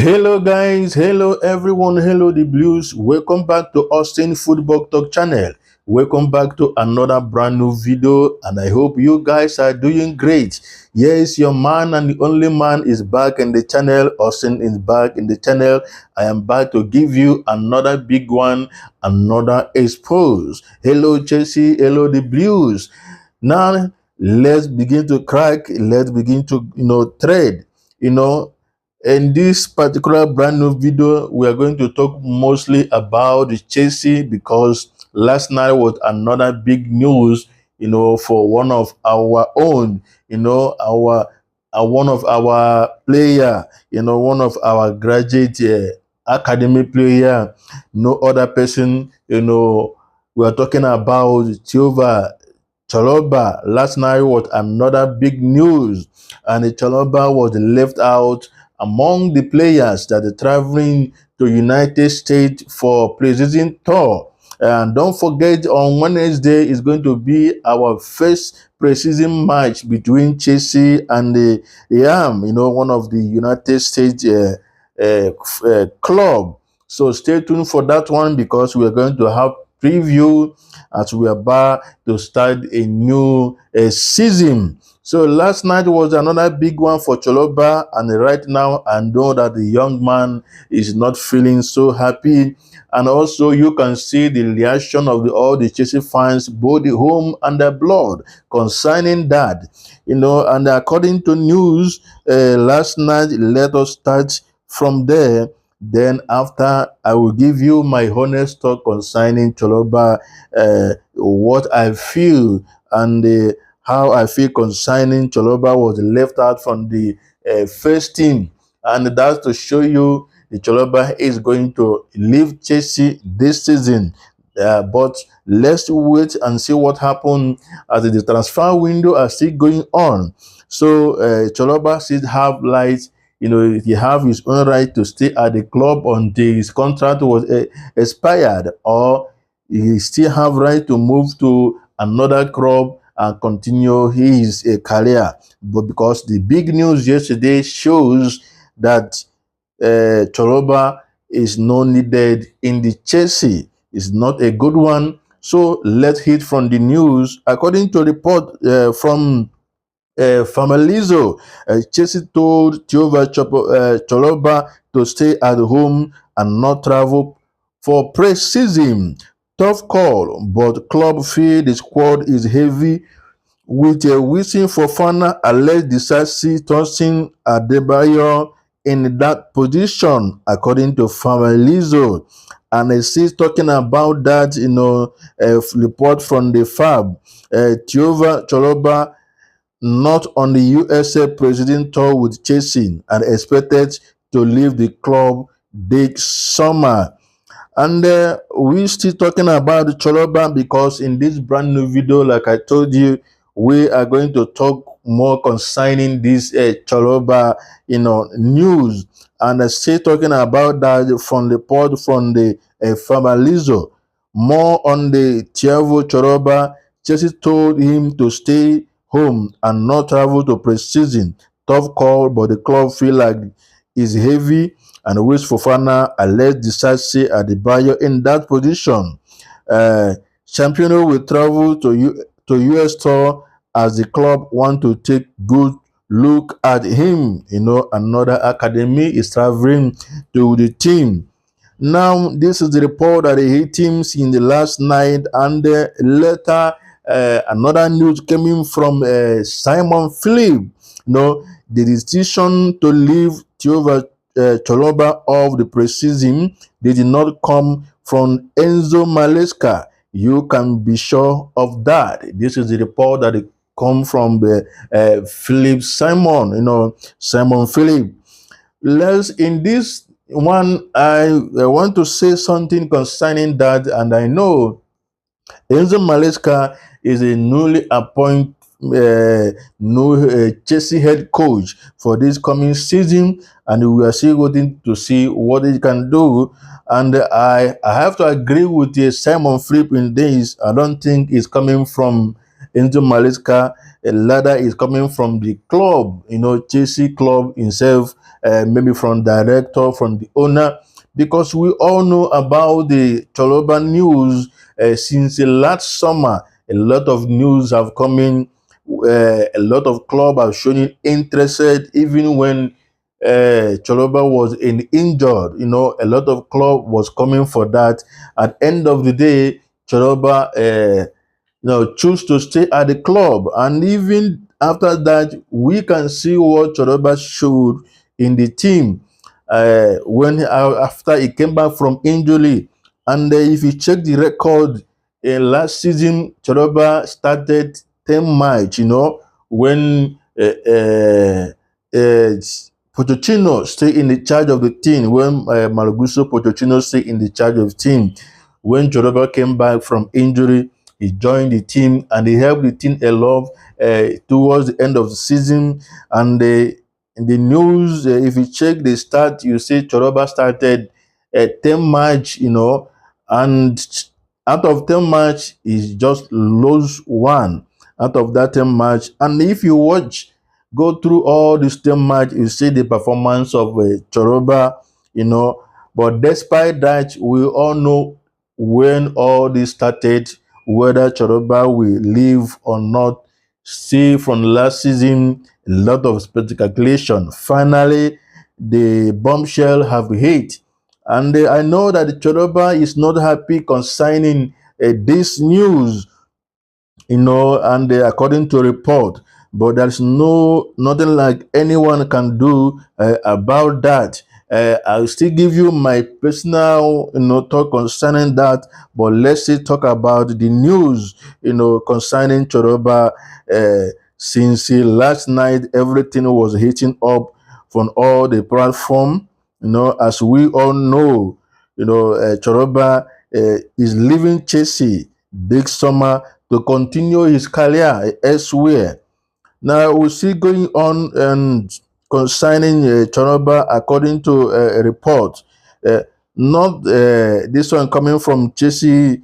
Hello guys, hello everyone, hello the Blues. Welcome back to Austin Football Talk channel. Welcome back to another brand new video, and I hope you guys are doing great. Yes, your man and the only man is back in the channel. Austin is back in the channel. I am back to give you another big one, another expose. Hello Chelsea, hello the Blues. Now let's begin to crack, let's begin to thread, you know in this particular brand new video. We are going to talk mostly about the Chelsea, because last night was another big news, for one of our own, one of our player, one of our graduate academy player, no other person, we are talking about Trevor Chalobah. Last night was another big news, and Chalobah was left out among the players that are traveling to United States for preseason tour. And don't forget, on Wednesday is going to be our first preseason match between Chelsea and the Yam, one of the United States club. So stay tuned for that one, because we are going to have preview as we are about to start a new season. So last night was another big one for Chalobah, and right now I know that the young man is not feeling so happy. And also you can see the reaction of all the Chelsea fans, both the home and the blood, concerning that. And according to news last night, let us start from there. Then after, I will give you my honest talk concerning Chalobah, what I feel, and how I feel concerning Chalobah was left out from the first team. And that's to show you the Chalobah is going to leave Chelsea this season. But let's wait and see what happens, as the transfer window are still going on. So Chalobah still have light. He have his own right to stay at the club until his contract was expired, or he still have right to move to another club and continue his career. But because the big news yesterday shows that Chalobah is not needed in the Chelsea, it's not a good one. So let's hear from the news. According to report from Famalizo, Chelsea told Chalobah to stay at home and not travel for pre-season. Tough call, but club feel the squad is heavy, with a Wilson Fofana, Alex Disasi, Tosin Adebayo in that position, according to Famalizo. And he's talking about that, report from the FAB. Trevor Chalobah not on the USA president tour with Chelsea, and expected to leave the club this summer. And we're still talking about the Chalobah, because in this brand new video, like I told you, we are going to talk more concerning this Chalobah, news. And still talking about that from the report from the Famalizo. More on the Thiago Chalobah. Chelsea told him to stay home and not travel to pre-season. Tough call, but the club feel like it's heavy, and West Fofana, Alex Disasi Adebayo in that position. Champion will travel to US tour, as the club want to take good look at him. Another academy is traveling to the team. Now, this is the report that the hit teams in the last night, and later another news coming from Simon Philip. The decision to leave Chalobah of the preseason did not come from Enzo Maresca. You can be sure of that. This is the report that come from the Philip Simon. Simon Philip. Let's in this one, I want to say something concerning that, and I know Enzo Maresca is a newly appointed new Chelsea head coach for this coming season, and we are still waiting to see what he can do. And I have to agree with Simon Philip in this. I don't think it's coming from Enzo Maresca. A ladder is coming from the club, Chelsea club himself, maybe from director, from the owner, because we all know about the Chalobah news since the last summer. A lot of news have come in. A lot of clubs are showing interested, even when Chalobah was injured. A lot of club was coming for that. At end of the day, Chalobah choose to stay at the club, and even after that, we can see what Chalobah showed in the team when after he came back from injury. And if you check the record, last season, Chalobah started 10 match, when Pochettino stay in the charge of the team, when Malagusto Pochettino stay in the charge of the team. When Chalobah came back from injury, he joined the team and he helped the team a lot towards the end of the season. And in the news, if you check the start, you see Chalobah started 10 match, and out of 10 match, he just lost one out of that 10 match. And if you go through all this 10 match, you see the performance of Chalobah, But despite that, we all know when all this started, whether Chalobah will leave or not. See, from last season, a lot of speculation. Finally, the bombshell have hit. And I know that Chalobah is not happy concerning this news, and according to report, but there's nothing like anyone can do about that. I'll still give you my personal, talk concerning that, but let's still talk about the news, concerning Chalobah. Since last night, everything was heating up from all the platform. As we all know, Chalobah is leaving Chelsea this summer to continue his career elsewhere. Now, we see going on and concerning Chalobah, according to a report, not this one coming from Chelsea,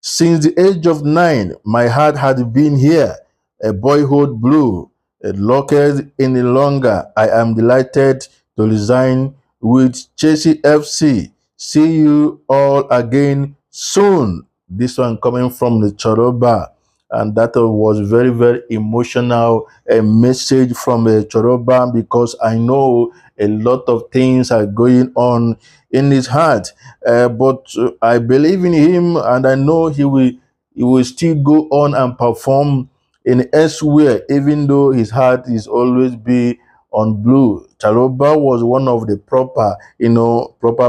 since the age of 9, my heart had been here, a boyhood blue, locked any longer. I am delighted to resign with Chelsea FC. See you all again soon. This one coming from the Chalobah, and that was very, very emotional a message from Chalobah, because I know a lot of things are going on in his heart. But I believe in him, and I know he will still go on and perform in elsewhere, even though his heart is always be on blue. Chalobah was one of the proper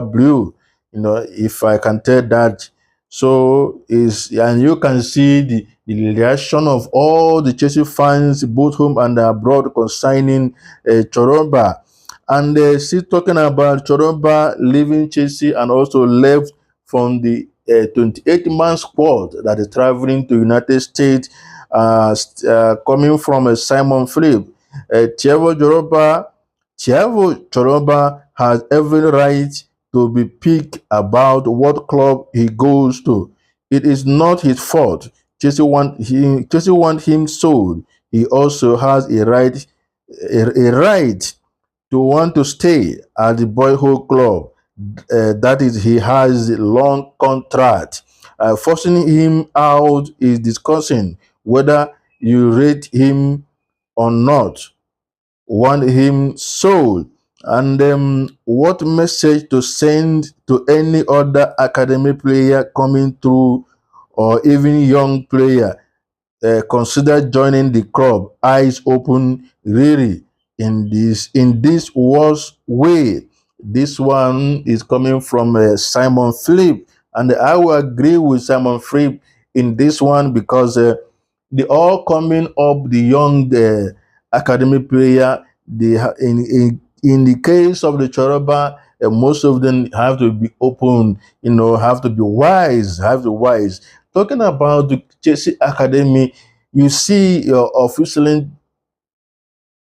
blue, if I can tell that. So and you can see the reaction of all the Chelsea fans, both home and abroad, concerning Chalobah. And still talking about Chalobah leaving Chelsea, and also left from the 28-man squad that is traveling to United States, coming from Simon Philip. Trevor Chalobah has every right to be picked about what club he goes to. It is not his fault. Chelsea want him sold. He also has a right to want to stay at the boyhood club. That is, he has a long contract. Forcing him out is discussing whether you rate him or not. Want him sold. And what message to send to any other academy player coming through, or even young player consider joining the club? Eyes open, really, in this worst way. This one is coming from Simon Philip, and I will agree with Simon Philip in this one, because they all coming up, the young academy player. They in the case of the Chalobah, most of them have to be open, have to be wise. Talking about the Chelsea Academy, you see officially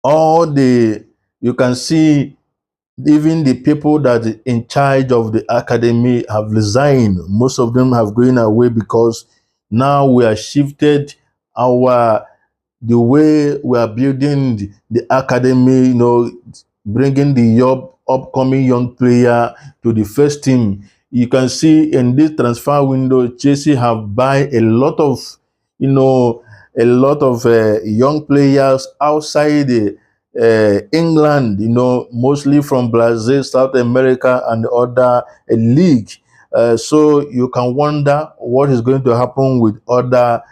all you can see, even the people that in charge of the academy have resigned. Most of them have gone away, because now we are shifted the way we are building the academy, bringing the upcoming young player to the first team. You can see in this transfer window, Chelsea have buy a lot of, a lot of young players outside England, mostly from Brazil, South America, and other league. So you can wonder what is going to happen with other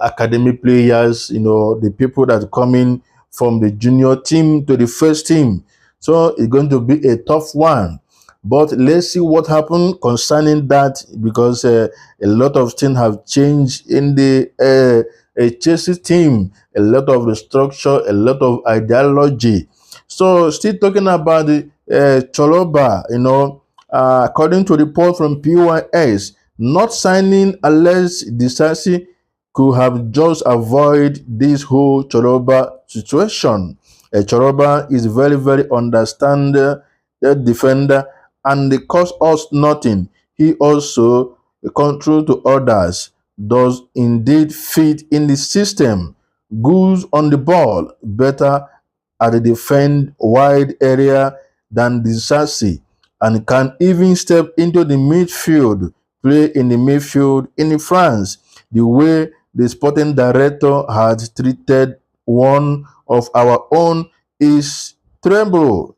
academy players, the people that come in from the junior team to the first team. So it's going to be a tough one. But let's see what happened concerning that, because a lot of things have changed in the Chelsea team, a lot of the structure, a lot of ideology. So still talking about the Chalobah, according to report from PYS, not signing unless Disasi could have just avoid this whole Chalobah situation. Chalobah is very, very understanding defender, and they cost us nothing. He also control to others, does indeed fit in the system, goes on the ball better at the defend wide area than Disasi, and can even step into the midfield, play in the midfield in France, the way the sporting director had treated one of our own is Tremble.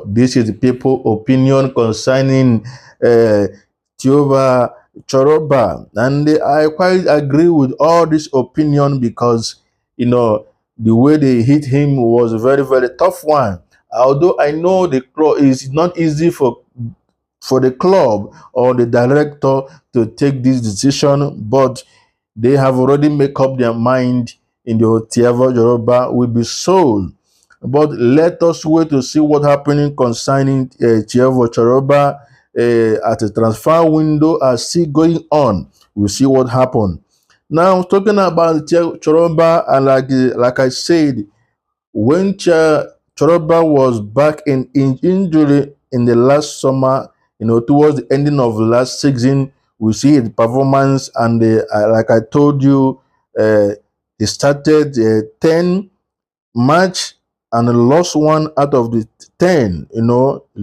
This is the people opinion concerning Trevor Chalobah, and I quite agree with all this opinion, because the way they hit him was a very, very tough one. Although I know the club is not easy for the club or the director to take this decision, but they have already made up their mind in the Trevor Chalobah will be sold. But let us wait to see what happening concerning Trevor Chalobah at the transfer window are still going on. We'll see what happens. Now, talking about Chalobah, and like I said, when Chalobah was back in injury in the last summer, towards the ending of last season, we see his performance, and like I told you, he started 10 match and lost one out of the 10,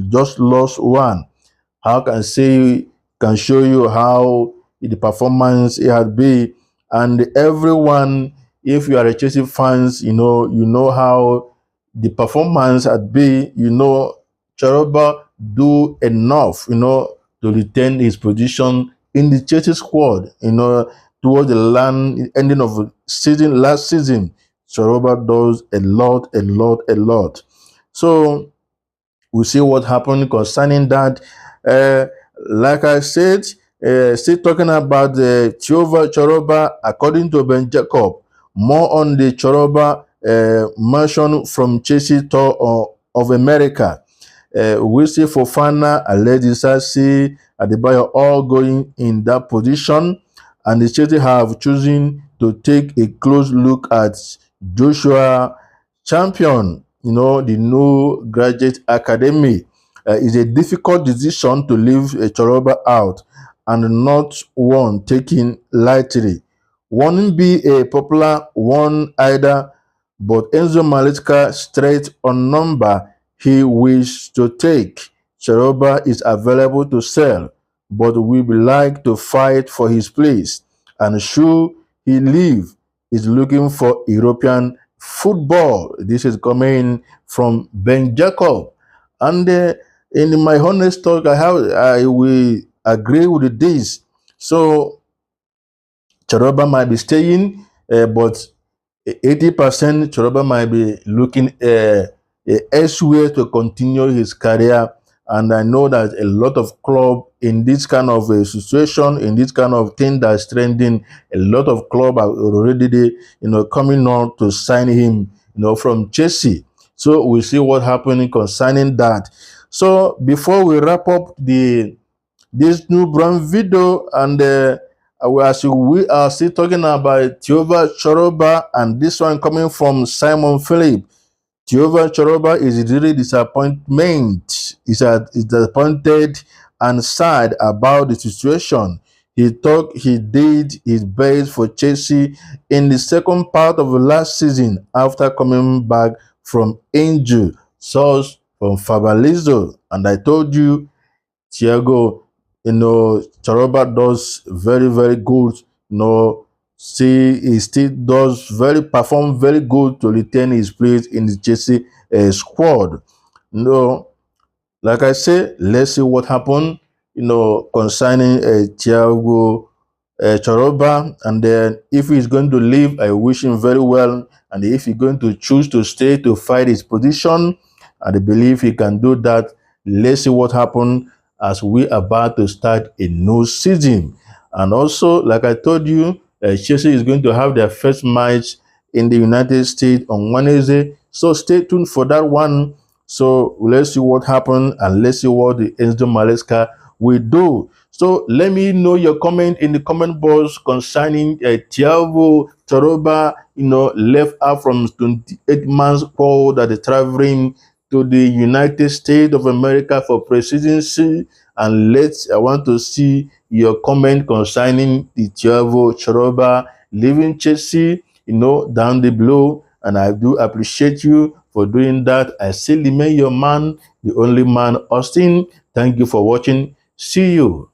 just lost one. How can show you how the performance it had been. And everyone, if you are a Chelsea fans, you know how the performance had been. Chalobah do enough, to retain his position in the Chelsea squad, towards the ending of season last season. Chalobah does a lot, a lot, a lot. So we'll see what happened concerning that. Uh, like I said, still talking about the Trevor Chalobah, according to Ben Jacob, more on the Chalobah mention from Chelsea tour of America. We see Fofana, Alexis Sassi, Adebayo all going in that position, and the Chelsea have chosen to take a close look at Joshua Champion, the new graduate academy. It's a difficult decision to leave a Chalobah out, and not one taken lightly. Won't be a popular one either, but Enzo Maresca straight on number he wished to take. Chalobah is available to sell, but we would like to fight for his place. And should he leave, is looking for European football. This is coming from Ben Jacob. And in my honest talk, I will agree with this. So Chalobah might be staying, but 80% Chalobah might be looking elsewhere to continue his career. And I know that a lot of club in this kind of a situation, in this kind of thing that's trending, a lot of club are already, coming on to sign him, from Chelsea. So we'll see what happening concerning that. So before we wrap up this new brand video, and as we are still talking about Trevor Chalobah, and this one coming from Simon Philip. Trevor Chalobah is really disappointment. Is disappointed and sad about the situation. He thought he did his best for Chelsea in the second part of the last season after coming back from injury. source from Fabrizio, and I told you Thiago, Chalobah does very, very good. See, he still does perform very good to retain his place in the Chelsea squad. Like I say, let's see what happened. Concerning Thiago Chalobah, and then if he's going to leave, I wish him very well. And if he's going to choose to stay to fight his position, and I believe he can do that. Let's see what happens as we are about to start a new season. And also, like I told you, Chelsea is going to have their first match in the United States on Wednesday. So stay tuned for that one. So let's see what happens, and let's see what the Enzo Maresca will do. So let me know your comment in the comment box concerning Thiago Chalobah, left out from 28 months call that is traveling to the United States of America for presidency. And I want to see your comment concerning the Thiago Chalobah leaving Chelsea, down the below. And I do appreciate you for doing that. I still remain your man, the only man, Austin. Thank you for watching. See you.